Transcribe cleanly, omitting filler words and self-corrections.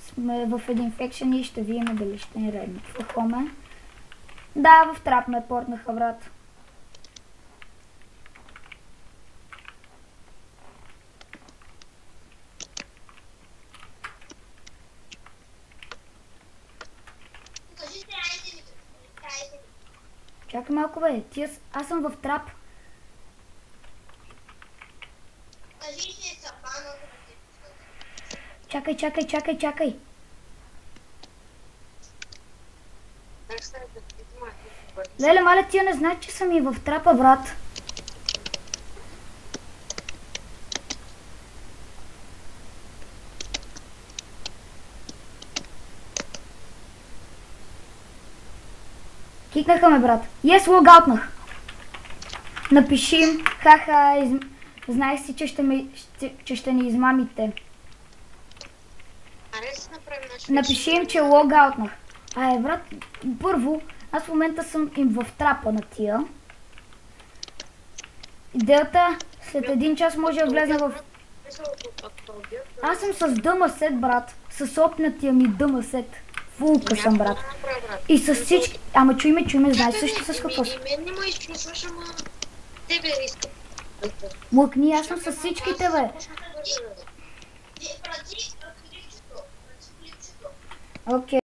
сме в един фекшен и ще видим дали ще ни редни. Какво ме? Да, в трап ме портнаха, брат. Чакай малко, бе. Аз съм в трап. Чакай. Леле, маля, тия не знаят, че съм и в трапа, брат. Кикнаха ме, брат. Yes, логаутнах. Напиши им, хаха, знаех си, че ще ни измамите. Напиши им, че логаутнах. Брат, първо, аз в момента съм им в трапа на тия. Идеята, след един час може да влезе в... Аз съм с дъмасет, брат. С опнатия ми дъмасет. Фулка съм, брат. И с всички... Ама чуй ме, знаеш също с какво съм. Мен не му изслушваш, ама... Тебе искам. Млъкни, аз съм с всичките, бе. Окей.